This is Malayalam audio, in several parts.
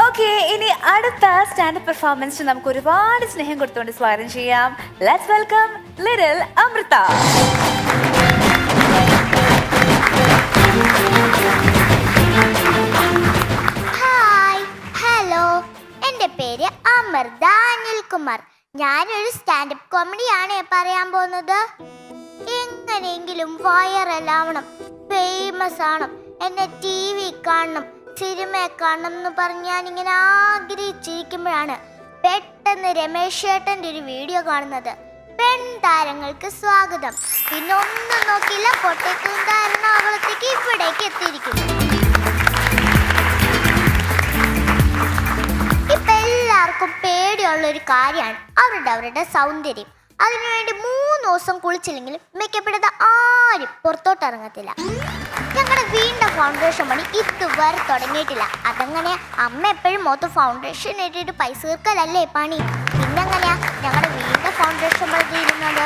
ഓക്കെ, ഇനി അടുത്ത സ്റ്റാൻഡപ്പ് പെർഫോമൻസ് നമുക്ക് ഒരുപാട് സ്നേഹം കൊടുത്തുകൊണ്ട് സ്വാഗതം ചെയ്യാം. Let's welcome little Amrita. Hi, hello, എൻ്റെ പേര് അമൃത അനിൽകുമാർ. ഞാനൊരു സ്റ്റാൻഡപ്പ് കോമഡിയാണ് പറയാൻ പോകുന്നത്. എങ്ങനെയെങ്കിലും വൈറലാവണം, ഫേമസ് ആവണം, എന്നെ TV കാണണം, സിനിമ കാണണം എന്ന് പറഞ്ഞ് ഞാനിങ്ങനെ ആഗ്രഹിച്ചിരിക്കുമ്പോഴാണ് പെട്ടെന്ന് രമേശ് ചേട്ടൻ്റെ ഒരു വീഡിയോ കാണുന്നത്. പെൺതാരങ്ങൾക്ക് സ്വാഗതം. പിന്നെ ഒന്നും നോക്കിയില്ല, പൊട്ടത്തും താരണാകുളത്തേക്ക് ഇവിടേക്ക് എത്തിയിരിക്കുന്നു. ഇപ്പൊ എല്ലാവർക്കും പേടിയുള്ളൊരു കാര്യമാണ് അവരുടെ സൗന്ദര്യം. അതിനുവേണ്ടി 3 ദിവസം കുളിച്ചില്ലെങ്കിലും മേക്കപ്പെടുന്ന ആരും പുറത്തോട്ട് ഇറങ്ങത്തില്ല. ഞങ്ങളുടെ വീടിൻ്റെ ഫൗണ്ടേഷൻ പണി ഇതുവരെ തുടങ്ങിയിട്ടില്ല. അതങ്ങനെ അമ്മ എപ്പോഴും മൊത്തം ഫൗണ്ടേഷൻ ഇട്ടിട്ട് പൈസ തീർക്കലല്ലേ പണി. പിന്നെങ്ങനെയാ ഞങ്ങളുടെ വീടിൻ്റെ ഫൗണ്ടേഷൻ പണി തീരുന്നത്?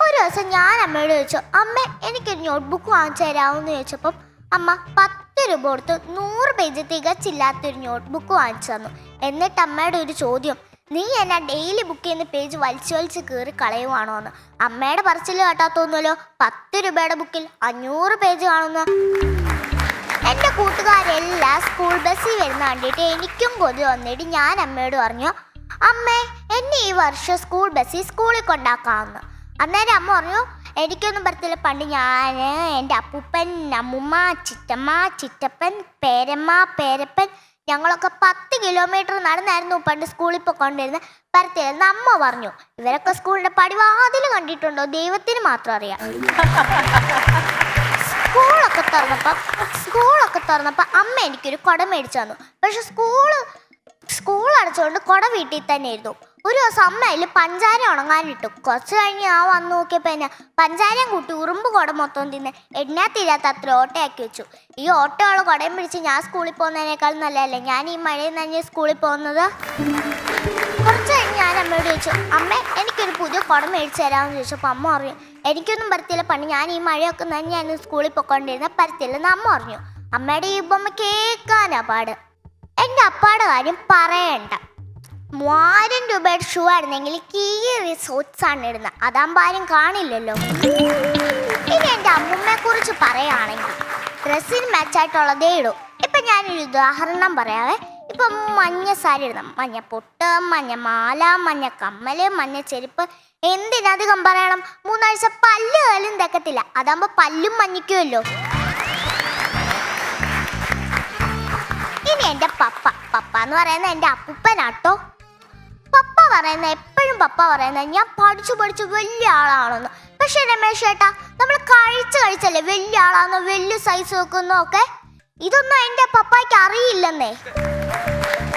ഒരു ദിവസം ഞാൻ അമ്മയോട് ചോദിച്ചു, അമ്മ എനിക്കൊരു നോട്ട്ബുക്ക് വാങ്ങിച്ചു തരാമെന്ന് ചോദിച്ചപ്പം അമ്മ 10 രൂപ കൊടുത്ത് 100 പേജ് തികച്ചില്ലാത്തൊരു നോട്ട്ബുക്ക് വാങ്ങിച്ചു തന്നു. എന്നിട്ട് അമ്മയുടെ ഒരു ചോദ്യം, നീ എന്നാ ഡെയിലി ബുക്ക് ചെയ്യുന്ന പേജ് വലിച്ച് കയറി കളയുവാണോ എന്ന്. അമ്മയുടെ പറച്ചിൽ കേട്ടാ തോന്നുമല്ലോ 10 രൂപയുടെ ബുക്കിൽ 500 പേജ് കാണുന്നു. എൻ്റെ കൂട്ടുകാരെല്ലാം സ്കൂൾ ബസ്സിൽ വരുന്ന കണ്ടിട്ട് എനിക്കും കൊതി വന്നിട്ട് ഞാൻ അമ്മയോട് പറഞ്ഞു, അമ്മേ എന്നെ ഈ വർഷം സ്കൂൾ ബസ്സിൽ സ്കൂളിൽ കൊണ്ടാക്കാമെന്ന്. അന്നേരം അമ്മ പറഞ്ഞു, എനിക്കൊന്നും പറ്റത്തില്ല. പണ്ട് ഞാൻ, എൻ്റെ അപ്പൂപ്പൻ, അമ്മുമ്മ, ചിറ്റമ്മ, ചിറ്റപ്പൻ, പേരമ്മ, പേരപ്പൻ, ഞങ്ങളൊക്കെ 10 കിലോമീറ്റർ നടന്നായിരുന്നു പണ്ട് സ്കൂളിൽ പോയിക്കൊണ്ടിരുന്നത്. പരത്തില്ലെന്ന് അമ്മ പറഞ്ഞു. ഇവരൊക്കെ സ്കൂളിൻ്റെ പടിവാതിൽ കണ്ടിട്ടുണ്ടോ? ദൈവത്തിന് മാത്രം അറിയാം. സ്കൂളൊക്കെ തുറന്നപ്പോൾ അമ്മ എനിക്കൊരു കുട മേടിച്ചു തന്നു. പക്ഷെ സ്കൂൾ അടച്ചുകൊണ്ട് കുട വീട്ടിൽ തന്നെ ഇരുന്നു. ഒരു ദിവസം അമ്മ അതിൽ പഞ്ചാര ഉണങ്ങാനിട്ടു. കുറച്ച് കഴിഞ്ഞ് ഞാൻ വന്ന് നോക്കിയപ്പോൾ എന്നെ പഞ്ചാരയും കൂട്ടി ഉറുമ്പ് കുട മൊത്തം തിന്ന് എണ്ണാ തീരാത്ത അത്ര ഓട്ടയാക്കി വെച്ചു. ഈ ഓട്ടയുള്ള കുടയും പിടിച്ച് ഞാൻ സ്കൂളിൽ പോകുന്നതിനേക്കാൾ നല്ലതല്ലേ ഞാൻ ഈ മഴയിൽ നനഞ്ഞ് സ്കൂളിൽ പോകുന്നത്? കുറച്ച് കഴിഞ്ഞ് ഞാൻ അമ്മയോട് ചോദിച്ചു, അമ്മ എനിക്കൊരു പുതിയ കുട മേടിച്ച് തരാമെന്ന് ചോദിച്ചപ്പോൾ അമ്മ പറഞ്ഞു, എനിക്കൊന്നും പരത്തില്ല. പണ്ട് ഞാൻ ഈ മഴയൊക്കെ നനഞ്ഞായിരുന്നു സ്കൂളിൽ പോയിക്കൊണ്ടിരുന്ന, പരത്തില്ലെന്ന് അമ്മ പറഞ്ഞു. അമ്മയുടെ ഈ ബൊമ്മ കേൾക്കാനാ പാട്. എൻ്റെ അപ്പാടെ കാര്യം പറയണ്ട. 3000 രൂപയുടെ ഷൂ ആയിരുന്നെങ്കിൽ കീറി സോക്സാണ് ഇടുന്നത്. അതാകുമ്പോൾ ആരും കാണില്ലല്ലോ. ഇനി എൻ്റെ അമ്മുമ്മയെ കുറിച്ച് പറയുകയാണെങ്കിൽ ഡ്രസ്സിന് മാച്ചായിട്ടുള്ളതേ ഇടും. ഇപ്പം ഞാനൊരു ഉദാഹരണം പറയാവേ. ഇപ്പം മഞ്ഞ സാരി ഇടണം, മഞ്ഞ പൊട്ട്, മഞ്ഞ മാല, മഞ്ഞ കമ്മല്, മഞ്ഞ ചെരുപ്പ്. എന്തിനധികം പറയണം? 3 ആഴ്ച പല്ല് പോലും തെക്കത്തില്ല. അതാകുമ്പോൾ പല്ലും മഞ്ഞിക്കുമല്ലോ. ഇനി എൻ്റെ പപ്പ എന്ന് പറയുന്നത് എൻ്റെ അപ്പൂപ്പനാട്ടോ. എപ്പോഴും പപ്പ പറയുന്നത് ഞാൻ പഠിച്ചു വലിയ ആളാണെന്ന്. പക്ഷെ രമേശ് ചേട്ടാ, നമ്മൾ കഴിച്ചല്ലേ വലിയ ആളാണെന്നോ വലിയ സൈസ് വെക്കുന്നോ ഒക്കെ? ഇതൊന്നും എൻ്റെ പപ്പായ്ക്ക് അറിയില്ലെന്നേ.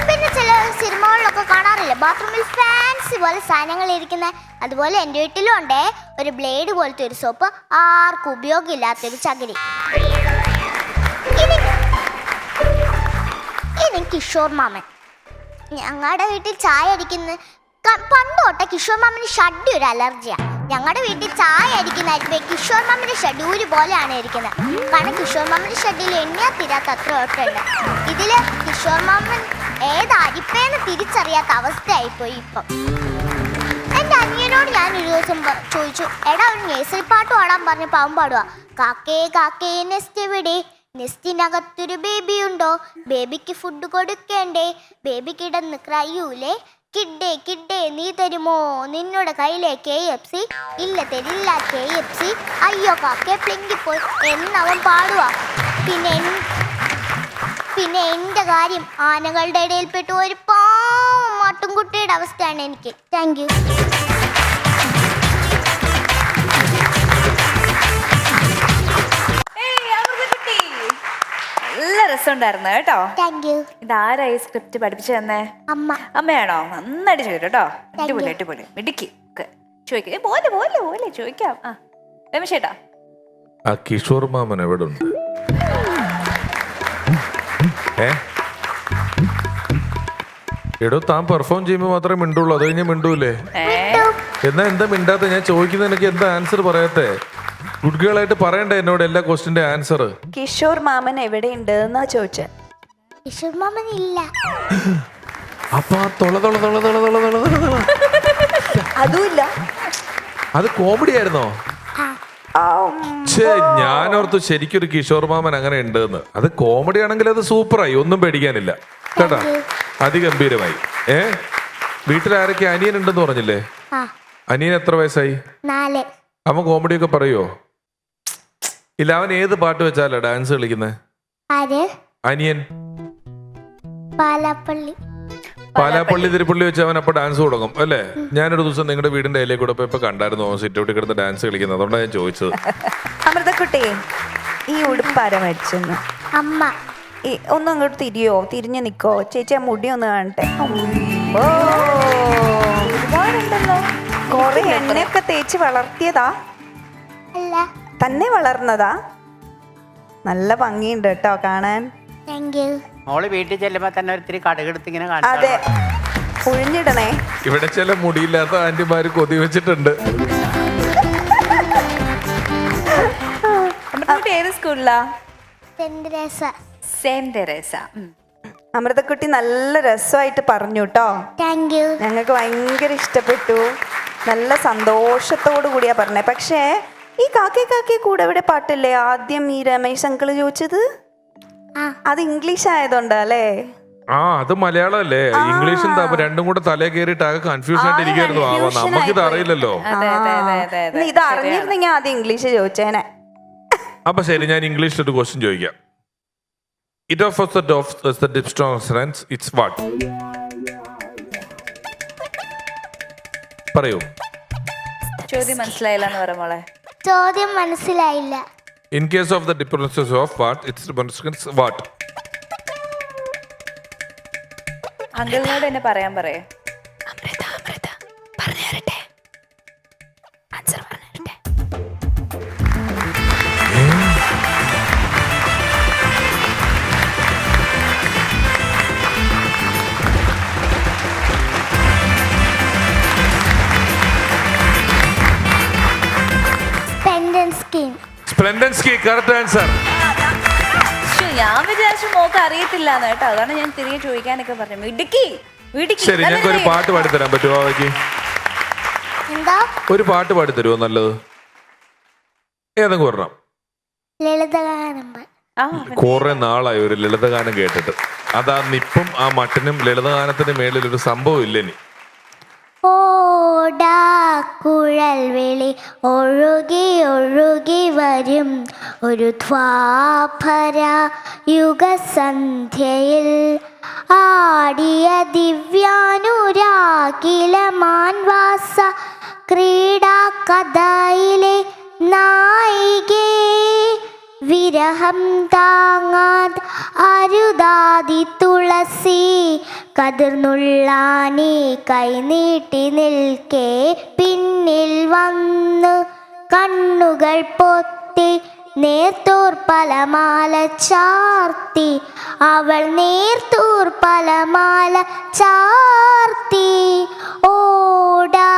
പിന്നെ ചില സിനിമകളിലൊക്കെ കാണാറില്ല ബാത്റൂമിൽ ഫാൻസി പോലെ സാധനങ്ങൾ ഇരിക്കുന്നത്. അതുപോലെ എൻ്റെ വീട്ടിലും ഉണ്ടേ ഒരു ബ്ലേഡ് പോലത്തെ ഒരു സോപ്പ്, ആർക്കും ഉപയോഗമില്ലാത്തൊരു ചകിരി. ഇനി കിഷോർ മാമൻ. ഞങ്ങളുടെ വീട്ടിൽ ചായ അടിക്കുന്ന പണ്ട് തൊട്ടേ കിഷോർ മാമന് ഷഡ്ഡി ഒരു അലർജിയാണ്. ഞങ്ങളുടെ വീട്ടിൽ ചായ അടിക്കുന്ന കിഷോർ മാമന്റെ ഷഡ്ഡി ഒരു പോലെയാണ് ഇരിക്കുന്നത്. കാരണം കിഷോർ മാമന്റെ ഷഡ്ഡിയിൽ എണ്ണയാ തീരാത്ത അത്ര ഓട്ടുണ്ട്. ഇതില് കിഷോർ മാമൻ ഏത് അരിപ്പേന്ന് തിരിച്ചറിയാത്ത അവസ്ഥയായിപ്പോയി ഇപ്പം. എൻ്റെ അനിയനോട് ഞാൻ ഒരു ദിവസം ചോദിച്ചു, എടാ ഒരു നേഴ്സറി പാട്ട് പാടാൻ പറഞ്ഞ് പാവം പാടുക. കാക്കേ കാക്കേ നെസ്റ്റ് എവിടെ, നെസ്റ്റിനകത്തൊരു ബേബി ഉണ്ടോ, ബേബിക്ക് ഫുഡ് കൊടുക്കേണ്ടേ, ബേബി കിടന്ന് ക്രയൂലേ, കിഡേ നീ തരുമോ നിന്നോട് കയ്യിലെ KFC, ഇല്ല തരില്ല KFC, അയ്യോ കാക്കേ പ്ലിങ്കിപ്പോയി എന്നവൻ പാടുക. പിന്നെ എൻ്റെ കാര്യം ആനകളുടെ ഇടയിൽപ്പെട്ട് ഒരു പാവം മാട്ടുംകുട്ടിയുടെ അവസ്ഥയാണ് എനിക്ക്. Thank you. നല്ല രസമുണ്ടായിരുന്നു കേട്ടോ. Thank you. ഇതാരായി സ്ക്രിപ്റ്റ് പഠിപ്പിച്ചു തന്നെ? അമ്മയാണോ? നന്നായിട്ട് ചോദിച്ചു കേട്ടോ. അടിപൊളി മിടുക്കി. ചോദിക്കാം പോലെ ചോദിക്കാം. ആ രമേശ് ചേട്ടാ, ആ കിഷോർ മാമൻ എവിടെ ഉണ്ട്? എടോ താൻ പെർഫോം ചെയ്യുമ്പോൾ മാത്രമേ മിണ്ടുള്ളൂ, അത് കഴിഞ്ഞാൽ മിണ്ടൂലേ? എന്നാ എന്താ മിണ്ടാത്ത? ഞാൻ ചോദിക്കുന്നതിനൊക്കെ എന്താ ആൻസർ പറയാത്തേ? ഗുഡ് ഗേൾ ആയിട്ട് പറയണ്ടേ എന്നോട് എല്ലാ ക്വസ്റ്റിന്റെ ആൻസർ? കിഷോർ മാമൻ എവിടെയുണ്ട് എന്നാ ചോദിച്ചേ. കിഷോർ മാമൻ ഇല്ല. അപ്പൊ ആ തൊള തൊള തൊള തൊള തൊള തൊള തൊള തൊള. അതുമില്ല. അത് കോമഡി ആയിരുന്നോ? ഛേ, ഞാനോർത്തു ശരിക്കൊരു കിഷോർ മാമൻ അങ്ങനെ ഉണ്ടെന്ന്. അത് കോമഡി ആണെങ്കിൽ അത് സൂപ്പറായി, ഒന്നും പേടിക്കാനില്ല കേട്ടാ, അതിഗംഭീരമായി. വീട്ടിലാരൊക്കെ അനിയൻ ഉണ്ടെന്ന് പറഞ്ഞില്ലേ? അനിയൻ എത്ര വയസ്സായി? 4. അവൻ കോമഡി ഒക്കെ പറയുവോ? ഇല്ല, അവൻ ഏത് പാട്ട് വെച്ചാലാ ഡാൻസ് കളിക്കുന്നത്? ആര്? അനിയൻ പാലാപ്പള്ളി. പാലാപ്പള്ളി തിരുപ്പള്ളി വെച്ച് അവൻ അപ്പൊ ഡാൻസ് തുടങ്ങും അല്ലേ? ഞാനൊരു ദിവസം നിങ്ങളുടെ വീടിന്റെ അതിലേക്ക് കൂടെ ഇപ്പൊ കണ്ടായിരുന്നു സിറ്റ് ഔട്ടിൽ കിടന്ന് ഡാൻസ് കളിക്കുന്നത്. അതുകൊണ്ടാണ് ഞാൻ ചോദിച്ചത്. അമൃതക്കുട്ടി, ഈ ഉടുപ്പാര മേടിച്ചെന്ന്? അമ്മ. ഒന്നും അങ്ങോട്ട് തിരിഞ്ഞു നിക്കോ ചേച്ചി, ആ മുടി ഒന്ന് കാണട്ടെ. ഒരുപാടുണ്ടല്ലോ. കൊറേ എണ്ണയൊക്കെ തേച്ച് വളർത്തിയതാ? അല്ല, തന്നെ വളർന്നതാ? നല്ല ഭംഗിയുണ്ട് കേട്ടോ കാണാൻ. Thank you. മോള് വീട്ടിൽ ചെല്ലുമ്പോ തന്നെ ഒത്തിരി കടുകെടുത്ത് ഇങ്ങനെ അതെ, പുഴിഞ്ഞിടണേ. ഇവിടെ ചില മുടിയില്ലാത്ത ആന്റിമാര് കൊതി വെച്ചിട്ടുണ്ട്. ഏത് സ്കൂളിലാ? Saint Teresa. അമൃതക്കുട്ടി നല്ല രസമായിട്ട് പറഞ്ഞു കേട്ടോ. Thank you. ഞങ്ങൾക്ക് ഭയങ്കര ഇഷ്ടപ്പെട്ടു. നല്ല സന്തോഷത്തോടു കൂടിയാ പറഞ്ഞേ. പക്ഷേ ഈ കാക്കേ കൂടെ ഇവിടെ പാട്ടില്ലേ ആദ്യം ഈ രമേശ് അങ്കിള് ചോദിച്ചത്? അത് ഇംഗ്ലീഷ് ആയതുകൊണ്ടല്ലേ? അത് മലയാളം അല്ലേ? ഇംഗ്ലീഷും രണ്ടും കൂടെ തലേ കയറിയിട്ട് ആകെ കൺഫ്യൂഷൻ ആയിട്ട് ഇരിക്കായിരുന്നു. നമുക്കിത് അറിയില്ലല്ലോ. ഇത് അറിഞ്ഞിരുന്നെങ്കിൽ ആദ്യം ഇംഗ്ലീഷ് ചോദിച്ചേനെ. അപ്പൊ ശരി, ഞാൻ ഇംഗ്ലീഷിൽ ഒരു ക്വസ്റ്റ്യൻ ചോദിക്കാം. It off the diphthongs, it's what? പറയൂ. ചോദ്യം മനസ്സിലായില്ലെന്ന് പറ മോളെ. ചോദ്യം മനസ്സിലായില്ല. In case of the differences of what, it's what? അങ്കിളിനോട് എന്നെ പറയാൻ പറയേ. അമൃത പറഞ്ഞു തരട്ടെ, ആൻസർ പറഞ്ഞു തരട്ടെ. Splendensky, correct answer. ഞാൻ വിചാരിച്ചു മോക്ക് അറിയത്തില്ല കേട്ടോ, അതാണ് ഞാൻ തിരികെ ചോദിക്കാനൊക്കെ പറഞ്ഞു. ശരി, ഞങ്ങൾക്ക് ഒരു പാട്ട് പാടിത്തരാൻ പറ്റുമോ? എന്താ? ഒരു പാട്ട് പാടിത്തരുമോ? നല്ലത് ഏതെങ്കിലും ഒരെണ്ണം. ലളിതഗാനം. കുറെ നാളായി ഒരു ലളിതഗാനം കേട്ടിട്ട്. അതാ നിപ്പും ആ മട്ടിനും ലളിതഗാനത്തിന് മേളിൽ ഒരു സംഭവം ഇല്ല ഇനി. ഓടാ കുഴൽ വിളി ഒഴുകി ഒഴുകി വരും ഒരു ദ്വാപര യുഗസന്ധ്യയിൽ ആടിയ ദിവ്യാനുരാഗില മാൻവാസ ക്രീഡാ കഥയിലെ നായികേ വിരഹം താങ്ങാൻ അരുതാതി തുളസി കതിർന്നുള്ളാനി കൈനീട്ടി നിൽക്കെ പിന്നിൽ വന്ന് കണ്ണുകൾ പൊത്തി നേർത്തൂർപ്പലമാല ചാർത്തി അവൾ നേർത്തൂർപ്പലമാല ചാർത്തി ഓടാ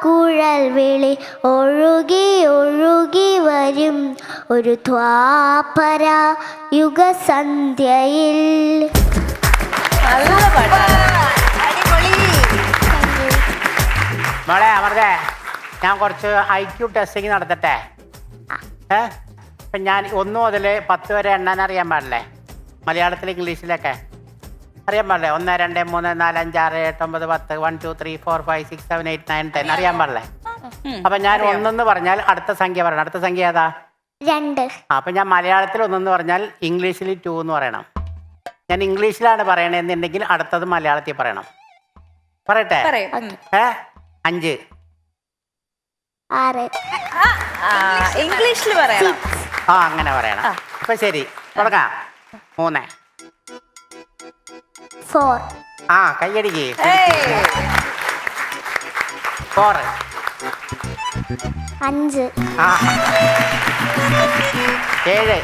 കുഴൽ വിളി ഒഴുകി ഒഴുകി വരും ഒരു ദ്വാപര യുഗസന്ധ്യയിൽ. മോളെ അമൃതേ, ഞാൻ കുറച്ച് IQ ടെസ്റ്റിങ് നടത്തട്ടെ? ഇപ്പം ഞാൻ 1 മുതൽ 10 വരെ എണ്ണാൻ അറിയാൻ പാടില്ലേ? മലയാളത്തിൽ ഇംഗ്ലീഷിലൊക്കെ അറിയാൻ പാടില്ലേ? 1 2 3 4 5 6 7 9 10 1 2 3 4 5 6 7 8 9 10 അറിയാൻ പാടില്ലേ? അപ്പൊ ഞാൻ 1 പറഞ്ഞാൽ അടുത്ത സംഖ്യ പറയണം. അടുത്ത സംഖ്യ ഏതാ? 2. അപ്പൊ ഞാൻ മലയാളത്തിൽ 1 പറഞ്ഞാൽ ഇംഗ്ലീഷിൽ 2 എന്ന് പറയണം. ഞാൻ ഇംഗ്ലീഷിലാണ് പറയണെന്നുണ്ടെങ്കിൽ അടുത്തത് മലയാളത്തിൽ പറയണം. പറയട്ടെ? 5 6 ഇംഗ്ലീഷിൽ പറയണം. അങ്ങനെ പറയണം. അപ്പൊ ശരി, തുടങ്ങാം. 3 4 കയ്യടിക്ക്. 4 5 7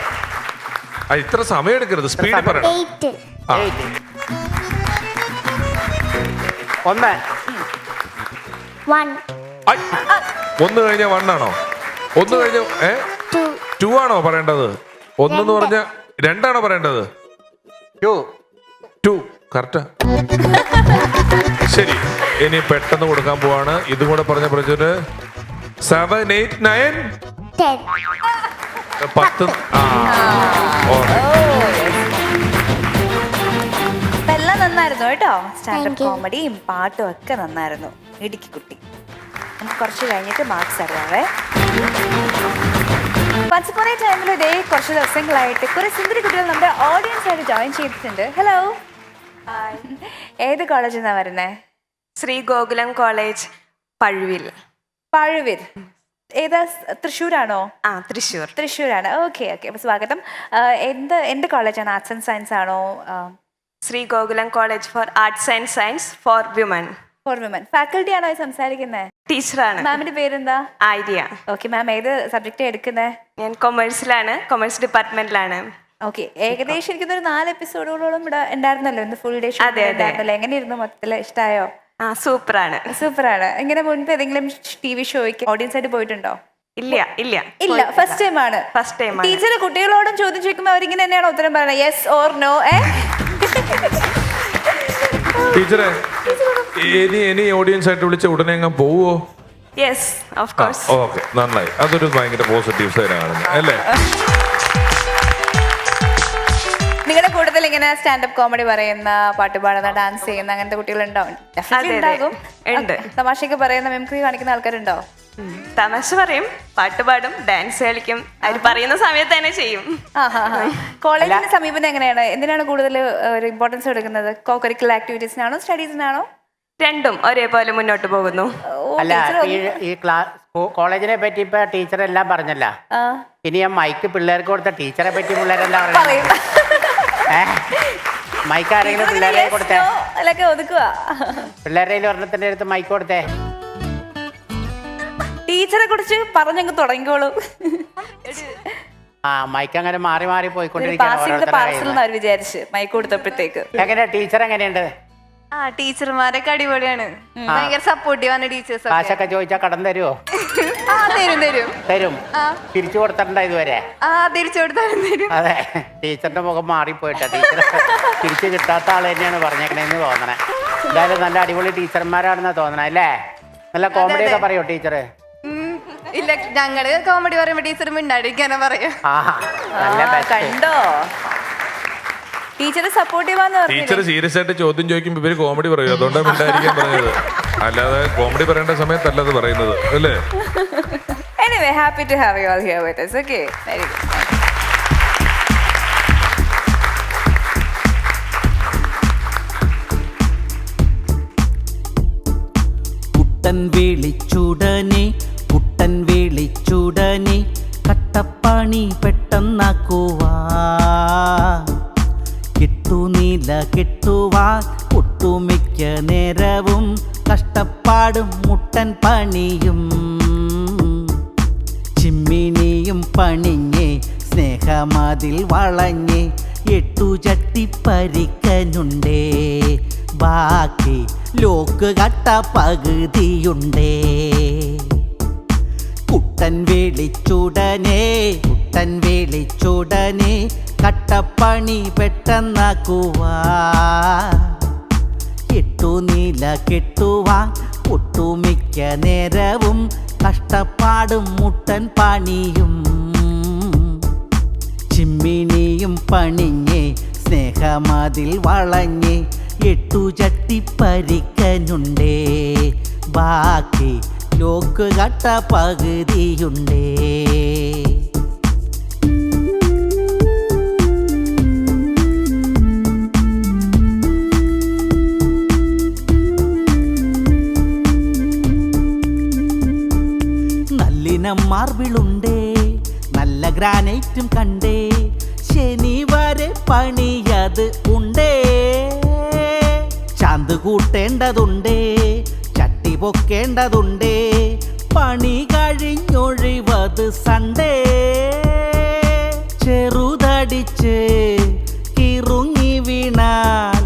ഇത്ര സമയം എടുക്കരുത്, സ്പീഡിൽ പറയണം. 8 8 1 1 കഴിഞ്ഞ 1 ആണോ? 1 കഴിഞ്ഞ 2 ആണോ പറയേണ്ടത്? 1 എന്ന് പറഞ്ഞ 2 ആണോ പറയേണ്ടത്? 2 2 കറക്റ്റാ. ശരി, ഇനി പെട്ടെന്ന് കൊടുക്കാൻ പോവാണ്. ഇതും കൂടെ പറഞ്ഞ പ്രജുന് 7, 8, 9 10. 10. ഓക്കെ. എല്ലാം നന്നായിരുന്നു കേട്ടോ. Standup Thank you. കോമഡിയും പാട്ടും ഒക്കെ നന്നായിരുന്നു. ഇടുക്കി കുട്ടി. നമുക്ക് കുറച്ച് കഴിഞ്ഞിട്ട് മാർക്സ് അറിയാവേ. വൺസ് അപ്പോൺ എ ടൈമിൽ ഇതേ കുറച്ച് ദിവസങ്ങളായിട്ട് കുറെ സുന്ദരി കുട്ടികൾ നമ്മുടെ ഓഡിയൻസ് ആയിട്ട് ജോയിൻ ചെയ്തിട്ടുണ്ട്. ഹലോ, ഏത് കോളേജിൽ നിന്നാണ് വരുന്നേ? ശ്രീ ഗോകുലം കോളേജ് പഴുവിൽ. പഴുവിൽ. ഏതാ, തൃശ്ശൂരാണോ? തൃശ്ശൂർ. തൃശ്ശൂരാണ്. ഓക്കെ ഓക്കെ, അപ്പോൾ സ്വാഗതം. എന്ത് കോളേജാണ്? ആർട്സ് ആൻഡ് സയൻസ് ആണോ? Shri Gokulam college four arts and science for women. For women. Faculty ആണോ സംസാരിക്കുന്നത്? ടീച്ചറാണ്. മാമിന്റെ പേരെന്താ? ആര്യ. ഓക്കെ മാം, ഏത് സബ്ജക്റ്റ് എടുക്കുന്നത്? ഞാൻ കൊമേഴ്സിലാണ്, കൊമേഴ്സ് ഡിപ്പാർട്ട്മെന്റിലാണ്. ഓക്കെ, ഏകദേശം എനിക്കൊരു 4 എപ്പിസോഡുകളോളം ഇവിടെ ഉണ്ടായിരുന്നല്ലോ. ഇന്ന് ഫുൾ ഡേ ഷോ ഉണ്ടായിരുന്നല്ലോ. എങ്ങനെയായിരുന്നു? മൊത്തത്തിൽ ഇഷ്ടമായോ? സൂപ്പറാണ്. സൂപ്പറാണ്. ഇങ്ങനെ മുൻപ് ഏതെങ്കിലും TV ഷോയ്ക്ക് ഓഡിയൻസ് ആയിട്ട് പോയിട്ടുണ്ടോ? ഇല്ല ഇല്ല ഇല്ല, ഫസ്റ്റ് ടൈം ആണ്. First time. ടീച്ചർ കുട്ടികളോടും ചോദ്യം ചോദിക്കുമ്പോൾ അവരിങ്ങനെ തന്നെയാണ് ഉത്തരം പറയുന്നത്, യെസ് ഓർ നോ? ടീച്ചറെ, ഇനി ഓഡിയൻസ് ആയിട്ട് വിളിച്ച ഉടനെ അങ്ങ് പോവോ? Yes, of course. ഓക്കെ, നന്നായി. അതൊരു ഭയങ്കര പോസിറ്റീവ് സൈഡ് കാണുന്നത് അല്ലേ? നിങ്ങളുടെ കൂടുതൽ ഇങ്ങനെ സ്റ്റാൻഡപ്പ് കോമഡി പറയുന്ന, പാട്ട് പാടുന്ന, ഡാൻസ് ചെയ്യുന്ന അങ്ങനത്തെ കുട്ടികളുണ്ടാവും. ഉണ്ടാകും. ഉണ്ട്. തമാശയൊക്കെ പറയുന്ന, മെമിക്രി കാണിക്കുന്ന ആൾക്കാരുണ്ടോ? തമാശ പറയും, പാട്ട് പാടും, ഡാൻസ് കളിക്കും. അവർ പറയുന്ന സമയത്ത് തന്നെ ചെയ്യും. കോളേജിന്റെ സമീപനം എങ്ങനെയാണ്? എന്തിനാണ് കൂടുതൽ ഒരു ഇമ്പോർട്ടൻസ് കൊടുക്കുന്നത്? കോ-കരിക്കുലർ ആക്ടിവിറ്റീസിനാണോ സ്റ്റഡീസിനാണോ? രണ്ടും ഒരേപോലെ മുന്നോട്ട് പോകുന്നു. അല്ല, ഈ കോളേജിനെ പറ്റി ഇപ്പൊ ടീച്ചർ എല്ലാം പറഞ്ഞല്ല. ഇനി ഞാൻ മൈക്ക് പിള്ളേർക്ക് കൊടുത്ത ടീച്ചറെ പറ്റി പിള്ളേരെന്താ പറയുന്നത്? മൈക്ക് ആരെങ്കിലും പിള്ളേരെ കൊടുത്തേ? പിള്ളേരെ ഒരെണ്ണത്തിന്റെ അടുത്ത് മൈക്ക് കൊടുത്തേ. ടീച്ചറെ കുറിച്ച് പറഞ്ഞങ്ങ് തുടങ്ങിക്കോളൂ. മൈക്ക് അങ്ങനെ മാറി മാറി പോയിക്കൊണ്ടിരിക്കുകയാണ്. വിചാരിച്ച് മൈക്ക് കൊടുത്തപ്പോഴത്തേക്ക്. എങ്ങനെയാ ടീച്ചർ, എങ്ങനെയുണ്ട്? ടീച്ചർമാരൊക്കെ അടിപൊളിയാണ്. ഭയങ്കര സപ്പോർട്ടീവാണ് ടീച്ചേഴ്സ്. കാശൊക്കെ ചോദിച്ചാൽ കടം തരുമോ? തരും. തിരിച്ചു കൊടുത്തിട്ടുണ്ടോ ഇതുവരെ? തിരിച്ചു കൊടുത്താലും തരും. അതെ, ടീച്ചറിന്റെ മുഖം മാറിപ്പോയിട്ടാ. ടീച്ചർ തിരിച്ചു കിട്ടാത്ത ആൾ തന്നെയാണ് പറഞ്ഞേക്കണേന്ന് തോന്നണേ. എന്തായാലും നല്ല അടിപൊളി ടീച്ചർമാരാണെന്നാ തോന്നണേ അല്ലേ? നല്ല കോമഡി ഒക്കെ പറയോ ടീച്ചർ? ഇല്ല, ഞങ്ങള് കോമഡി പറയുമ്പോ ടീച്ചർ മിണ്ടാടിക്കാനാ പറയാ. കണ്ടോ, ടീച്ചർ സപ്പോർട്ടീവാന്ന് പറഞ്ഞു. ടീച്ചർ സീരിയസ് ആയിട്ട് ചോദ്യം ചോദിക്കുമ്പോൾ ഇവര് കോമഡി പറയും. അതുകൊണ്ടാണ് മിണ്ടായിരിക്കാൻ പറഞ്ഞത്. അല്ലാതെ കോമഡി പറയേണ്ട സമയത്തല്ല അത് പറയുന്നത് അല്ലേ? Anyway, happy to have you all here with us. Okay, very good. കുട്ടൻ വിളിച്ചുടനെ കട്ടപ്പണി പെട്ടെന്നാക്കുവാ, കെട്ടുനീല കെട്ടുവാൻ ഒട്ടുമിക്ക നേരവും കഷ്ടപ്പാടും മുട്ടൻ പണിയും. ചിമ്മിനിയും പണിഞ്ഞേ സ്നേഹമതിൽ വളഞ്ഞേ 8 ചട്ടി പരിക്കനുണ്ടേ, ബാക്കി ലോക്ക് കട്ട പകുതിയുണ്ടേ. കുട്ടൻ വിളിച്ചുടനെ കട്ടപ്പണി പെട്ടെന്നാക്കുവാ, കെട്ടുനീല കെട്ടുവാൻ ഒട്ടുമിക്ക നേരവും കഷ്ടപ്പാടും മുട്ടൻ പണിയും. ചിമ്മിനിയും പണിഞ്ഞേ സ്നേഹമതിൽ വളഞ്ഞേ 8 ചട്ടി പരിക്കനുണ്ടേ, ബാക്കി ലോക്ക് കട്ട പകുതിയുണ്ടേ. നല്ലിനം മാർബിളുണ്ടേ, നല്ല ഗ്രാനൈറ്റും കണ്ടേ, ശനി വരെ പണിയത് ഉണ്ടേ. ചാന്ത് കൂട്ടേണ്ടതുണ്ടേ, ചട്ടി പൊക്കേണ്ടതുണ്ടേ, പണി കഴിഞ്ഞൊഴിവത് സൺഡേ. ചെറുതടിച്ച് കിറുങ്ങി വീണാൽ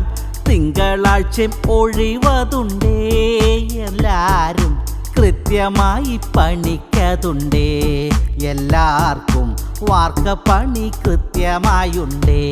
തിങ്കളാഴ്ച ഒഴിവതുണ്ടേ. എല്ലാരും കൃത്യമായി പണിക്കതുണ്ടേ, എല്ലാവർക്കും വാർക്ക പണി കൃത്യമായുണ്ടേ.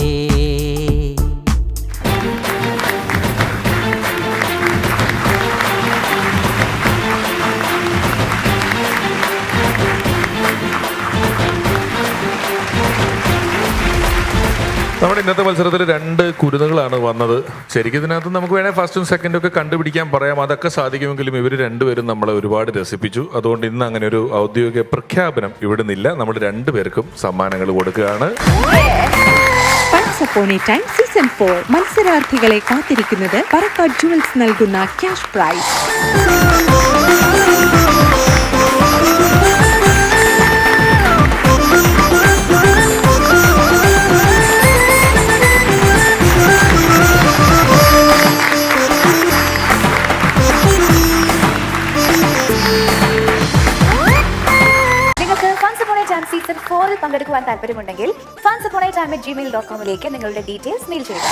നമ്മുടെ ഇന്നത്തെ മത്സരത്തിൽ 2 കുരുന്നുകളാണ് വന്നത്. ശരിക്കും ഇതിനകത്ത് നമുക്ക് വേണേൽ ഫസ്റ്റും സെക്കൻഡും ഒക്കെ കണ്ടുപിടിക്കാൻ പറയാം. അതൊക്കെ സാധിക്കുമെങ്കിലും ഇവർ രണ്ടുപേരും നമ്മളെ ഒരുപാട് രസിപ്പിച്ചു. അതുകൊണ്ട് ഇന്ന് അങ്ങനെ ഒരു ഔദ്യോഗിക പ്രഖ്യാപനം ഇവിടുന്നില്ല. നമ്മൾ 2 പേർക്കും സമ്മാനങ്ങൾ കൊടുക്കുകയാണ്. Once Upon a Time season 4 മത്സരാർത്ഥികളെ കാത്തിരിക്കുന്നത് പറക്കാട് ജുവൽസ് നൽകുന്ന ക്യാഷ് പ്രൈസ്. നിങ്ങൾക്ക് ഫൺസ് അപ്പോൺ എ ടൈം സീസൺ 4 പങ്കെടുക്കുവാൻ താല്പര്യമുണ്ടെങ്കിൽ funsupon@gmail.com നിങ്ങളുടെ ഡീറ്റെയിൽസ് മെയിൽ ചെയ്യുക.